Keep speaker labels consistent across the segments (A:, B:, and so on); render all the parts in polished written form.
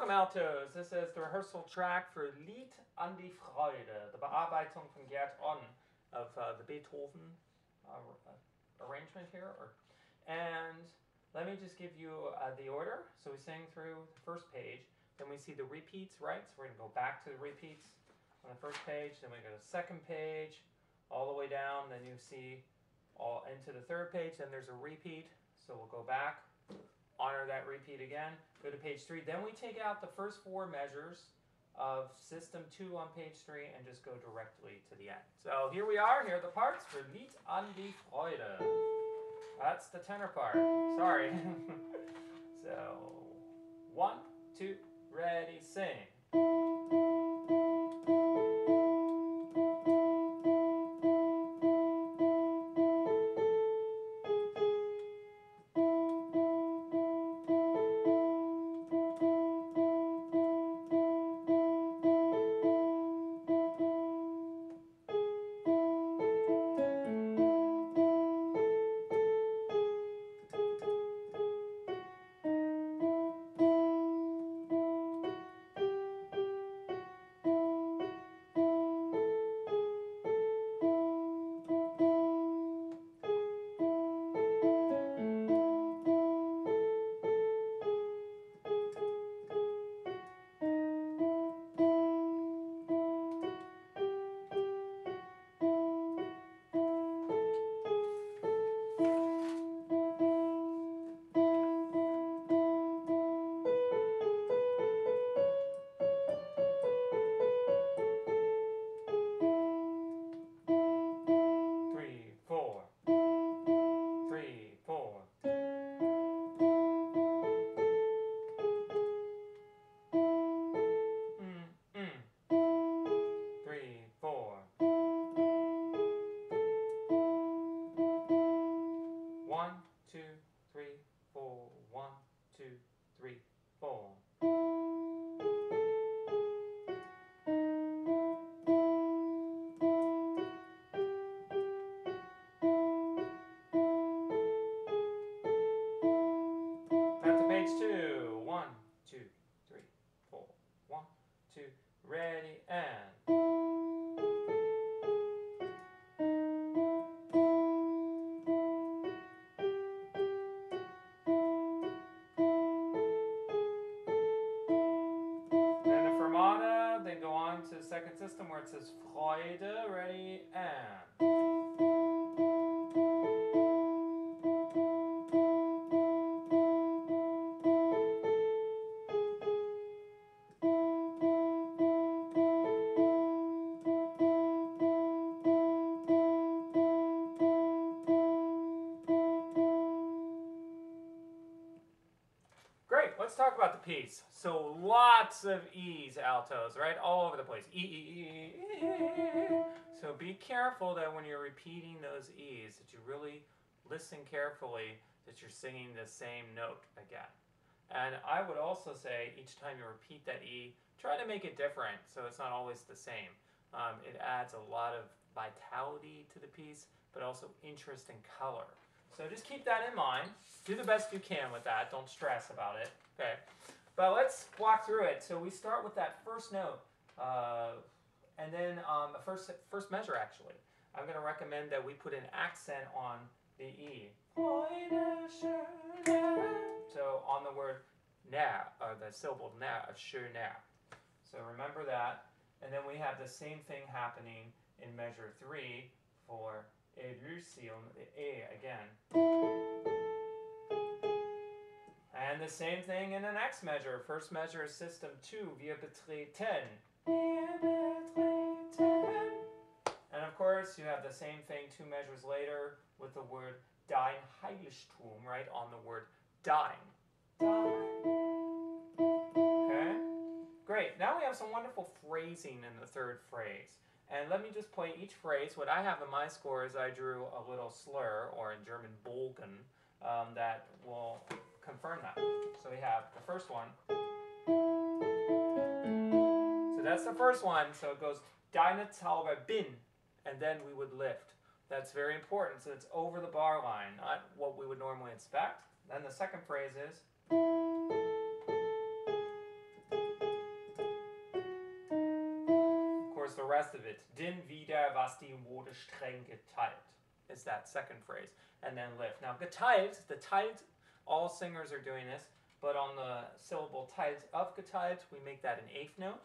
A: Welcome, Altos. This is the rehearsal track for Lied an die Freude, the Bearbeitung von Gerd On of the Beethoven arrangement here. And let me just give you the order. So we sang through the first page, then we see the repeats, right? So we're going to go back to the repeats on the first page, then we go to the second page, all the way down, then you see all into the third page, then there's a repeat. So we'll go back, honor that repeat again, go to page 3. Then we take out the first 4 measures of system 2 on page 3 and just go directly to the end. So here we are, here are the parts for Lied an die Freude. That's the tenor part, sorry. So 1, 2, ready, sing. Page 2. 1, 2, 3, 4. 1, 2, ready, and. Then the fermata, then go on to the second system where it says Freude, ready, and. Great, let's talk about the piece. So lots of E's, altos, right? All over the place. E, E, E, E, E. So be careful that when you're repeating those E's, that you really listen carefully that you're singing the same note again. And I would also say each time you repeat that E, try to make it different so it's not always the same. It adds a lot of vitality to the piece, but also interest and color. So just keep that in mind. Do the best you can with that. Don't stress about it. Okay. But let's walk through it. So we start with that first note, and then first measure actually. I'm going to recommend that we put an accent on the E. So on the word na, or the syllable na of schöner. So remember that. And then we have the same thing happening in measure 3 for Elusion, the A again. And the same thing in the next measure. First measure is system 2, wir betreten. And of course, you have the same thing 2 measures later with the word dein Heiligtum, right, on the word dein. Okay? Great. Now we have some wonderful phrasing in the third phrase. And let me just play each phrase. What I have in my score is I drew a little slur, or in German Bogen, that will confirm that. So we have the first one. So that's the first one. So it goes, deine Zauber bin, and then we would lift. That's very important. So it's over the bar line, not what we would normally expect. Then the second phrase is. rest of it. Din wieder, was die Mode streng geteilt, is that second phrase. And then lift. Now, geteilt, the teilt, all singers are doing this, but on the syllable teilt of geteilt, we make that an eighth note,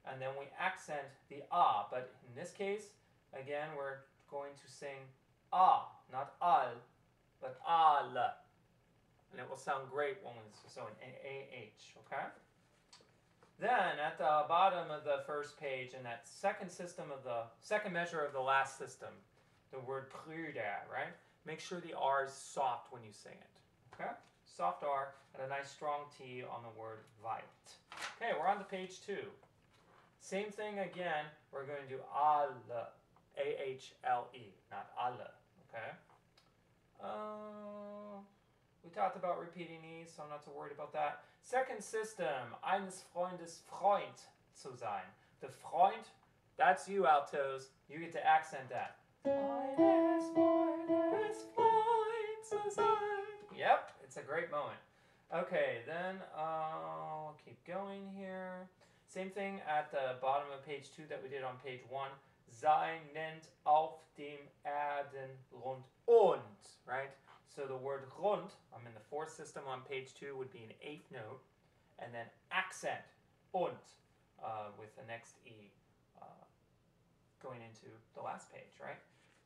A: and then we accent the ah. But in this case, again, we're going to sing ah, not al, but al. And it will sound great when it's so an AH, okay? Then at the bottom of the first page, in that second measure of the last system, the word Freude, right? Make sure the R is soft when you sing it, okay? Soft R and a nice strong T on the word weit. Okay, we're on to page 2. Same thing again, we're going to do alle, A-H-L-E, not alle, okay? We talked about repeating these, so I'm not too worried about that. Second system, eines Freundes Freund zu sein. The Freund, that's you, altos. You get to accent that. Eines Freundes Freund zu sein. Yep, it's a great moment. Okay, then I'll keep going here. Same thing at the bottom of page 2 that we did on page 1. Sein nennt auf dem Erden rund und, right? So the word rund, I'm in the fourth system on page 2, would be an eighth note, and then accent und with the next E going into the last page, right?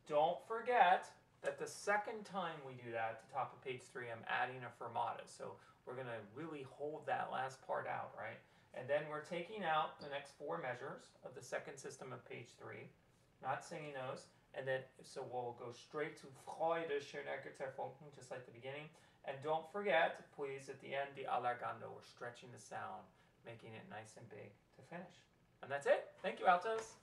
A: Don't forget that the second time we do that, at the top of page 3, I'm adding a fermata. So we're going to really hold that last part out, right? And then we're taking out the next 4 measures of the second system of page 3, not singing those. And then, so we'll go straight to Freude, schöner Funken, just like the beginning. And don't forget, please, at the end, the allargando. We're stretching the sound, making it nice and big to finish. And that's it. Thank you, altos.